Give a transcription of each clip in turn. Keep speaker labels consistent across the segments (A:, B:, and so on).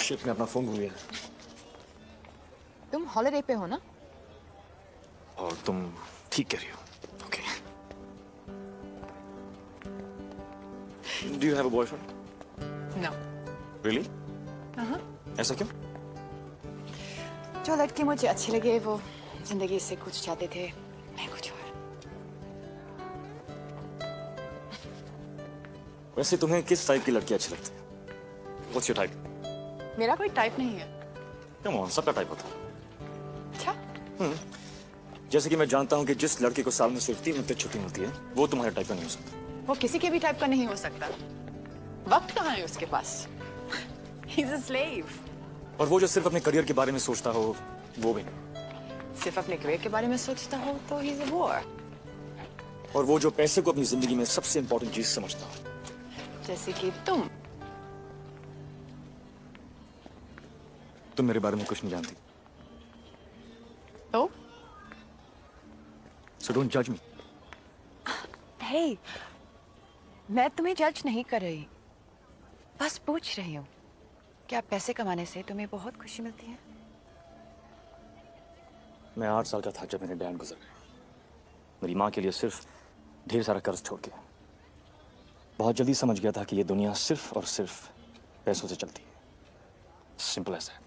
A: Ship में अपना phone भूल गया।
B: तुम हॉलिडे पे हो ना?
A: और तुम ठीक कह रही हो। Okay. Do you have a boyfriend?
B: No.
A: Really? ऐसा क्यों?
B: जो लड़के मुझे अच्छे लगे वो जिंदगी से कुछ चाहते थे, मैं कुछ और।
A: वैसे तुम्हें किस टाइप की लड़की अच्छी लगती है? What's your type?
B: मेरा कोई टाइप नहीं है।
A: Come on, सबका टाइप होता है।
B: अच्छा?
A: जैसे कि मैं जानता हूँ कि जिस लड़के को साल में सिर्फ 3 हफ्ते छुट्टी मिलती है, वो तुम्हारे टाइप का नहीं हो सकता।
B: वो किसी के भी टाइप का नहीं हो सकता। वक्त कहाँ है उसके पास? He's a slave.
A: और वो जो सिर्फ अपने करियर के बारे में सोचता हो, वो भी।
B: सिर्फ अपने करियर के बारे में सोचता हो तो he's a bore.
A: और वो जो पैसे को अपनी जिंदगी में सबसे इंपॉर्टेंट चीज समझता हो।
B: जैसे कि तुम
A: मेरे बारे में कुछ नहीं जानती।
B: तो?
A: So don't judge me.
B: Hey, मैं तुम्हें जज नहीं कर रही, बस पूछ रही हूँ, क्या पैसे कमाने से तुम्हें बहुत खुशी मिलती है?
A: मैं 8 साल का था जब मेरे डैड गुजर गए। मेरी माँ के लिए सिर्फ ढेर सारा कर्ज छोड़ के। बहुत जल्दी समझ गया था कि ये दुनिया सिर्फ और सिर्फ पैसों से चलती है। Simple as that.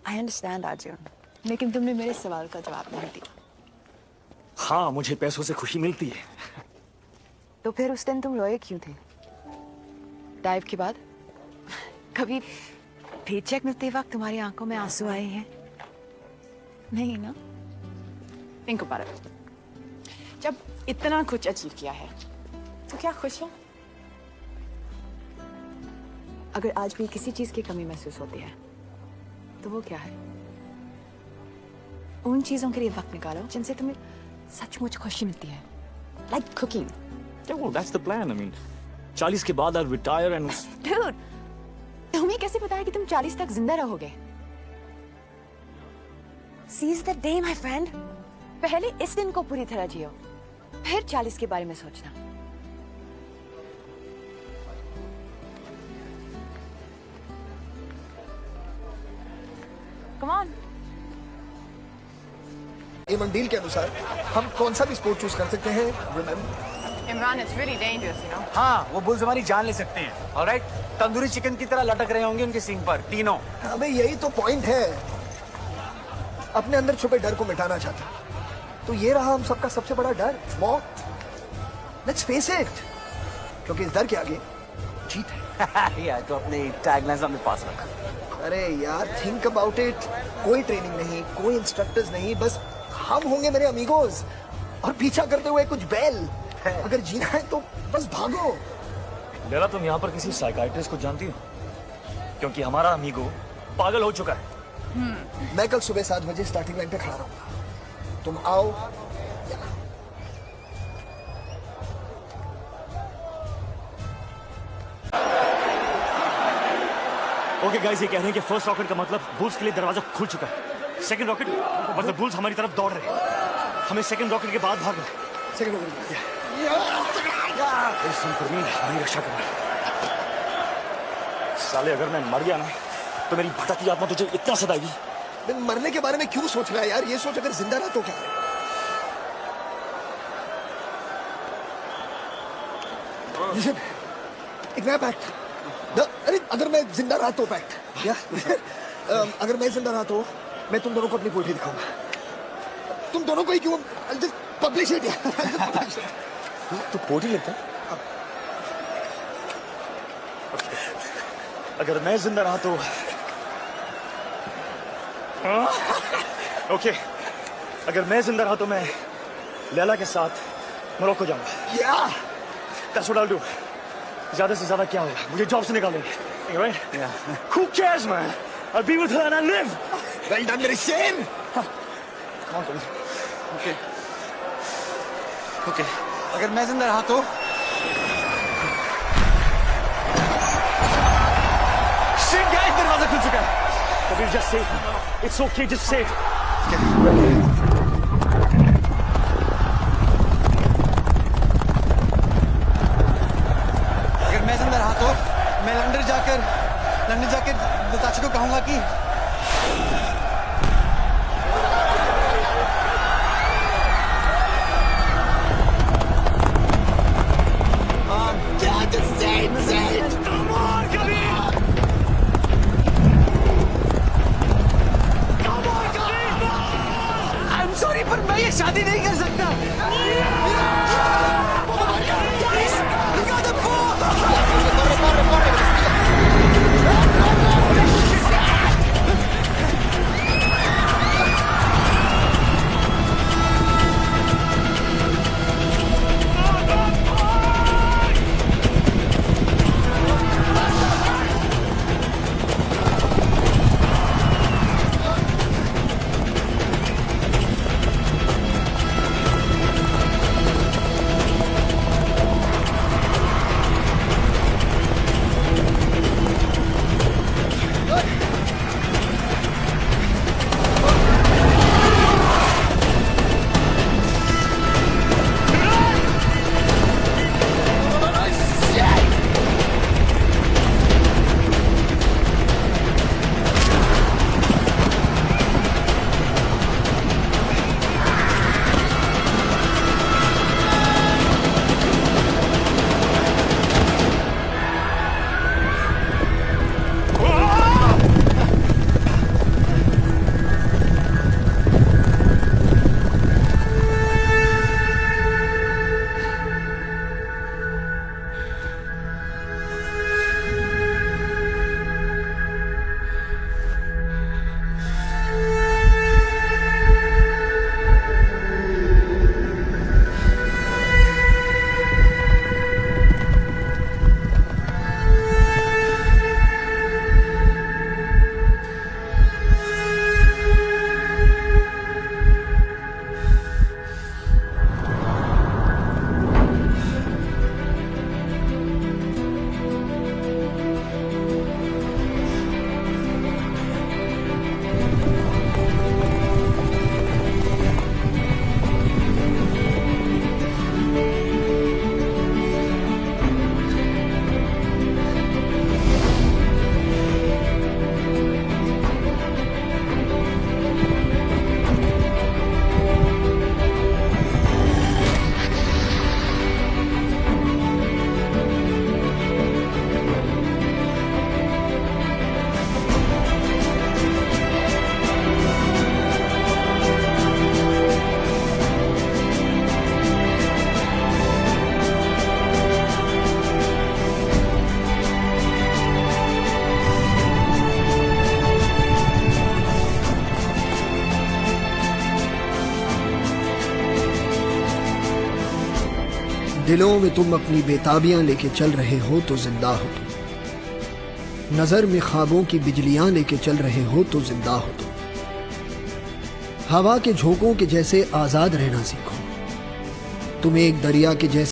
B: I understand, Arjun, लेकिन तुमने मेरे सवाल का जवाब नहीं दिया।
A: हाँ, मुझे पैसों से खुशी मिलती है।
B: तो फिर उस दिन तुम रोए क्यों थे? डाइव के बाद कभी पेचेक मिलते वक्त तुम्हारी आंखों में आंसू आए हैं? नहीं ना? Think about it. जब इतना कुछ अचीव किया है तो क्या खुश हो? अगर आज भी किसी चीज की कमी महसूस होती है तो वो क्या है? उन चीजों के लिए वक्त निकालो जिनसे तुम्हें सचमुच खुशी मिलती है। Like cooking.
A: Yeah, well, that's the plan. I mean, 40 के बाद I'll retire and...
B: Dude, तुम्हें कैसे पता है कि तुम 40 तक जिंदा रहोगे? Seize the day, my friend. पहले इस दिन को पूरी तरह जियो, फिर 40 के बारे में सोचना। Come on.
C: ये मंडील के अनुसार हम कौन सा भी स्पोर्ट चूज कर सकते हैं। Remember?
B: Imran, it's really dangerous, you know.
D: हाँ, वो बुल्स हमारी जान ले सकते हैं। ऑलराइट, तंदूरी चिकन की तरह लटक रहे होंगे उनके सींग पर तीनों।
C: अबे यही तो पॉइंट है, अपने अंदर छुपे डर को मिटाना चाहता। तो ये रहा हम सबका सबसे बड़ा डर, मौत। लेट्स फेस इट, क्योंकि इस डर के आगे जीत है।
D: यार तो अपने टैगलाइन अपने पास रखा।
C: अरे यार थिंक अबाउट इट, कोई ट्रेनिंग नहीं, कोई इंस्ट्रक्टर्स नहीं, बस हम होंगे मेरे अमीगोज और पीछा करते हुए कुछ बैल। अगर जीना है तो बस भागो।
A: लैला, तुम यहाँ पर किसी साइकाइट्रिस्ट को जानती हो? क्योंकि हमारा अमीगो पागल हो चुका है।
C: मैं कल सुबह 7 बजे स्टार्टिंग लाइन पे खड़ा रहूंगा, तुम आओ या ना।
A: ओके गाइस, ये कह रहे हैं कि फर्स्ट रॉकेट का मतलब बुल्स के लिए दरवाजा खुल चुका है। सेकंड रॉकेट मतलब बुल्स हमारी तरफ दौड़ रहे हैं। हमें सेकंड रॉकेट के बाद भागना है।
C: सेकंड रॉकेट
A: मेरी रक्षा करना। साले, अगर मैं मर गया ना तो मेरी भटकती आत्मा तुझे इतना सताएगी।
C: मरने के बारे में क्यों सोच रहा है यार? ये सोच अगर जिंदा रहा तो क्या है? एक नया पैक्ट। अरे अगर मैं जिंदा रहा तो पैक्ट क्या? अगर मैं जिंदा रहा तो मैं तुम दोनों को अपनी पोएट्री दिखाऊंगा। तुम दोनों को ही क्यों? पब्लिश इट यार।
A: तू पोएट्री लिखता है? अगर मैं जिंदा रहा तो ओके, अगर मैं जिंदा रहा तो मैं लैला के साथ मोरक्को जाऊंगा।
C: या
A: That's what I'll do. ज्यादा से ज्यादा क्या होगा? मुझे जॉब से निकालेंगे, right?
D: Yeah.
A: Who cares, man? I'll be with her and I'll live.
C: well done मेरे शेर।
A: Come on,
D: ओके ओके, अगर मैं जिंदा रहा तो
A: shit guys, दरवाजा खुल चुका है। Kabir, just say it. It's okay, just say it.
E: London जाकर नताशा को कहूंगा कि
D: सॉरी पर मैं ये शादी नहीं कर सकता।
C: दिलों में तुम अपनी बेताबियां लेके चल रहे हो तो जिंदा हो तुम। नजर में ख्वाबों की बिजलियां लेके चल रहे हो तो जिंदा हो तुम। हवा के झोंकों के जैसे आजाद रहना सीखो। तुम एक दरिया के जैसे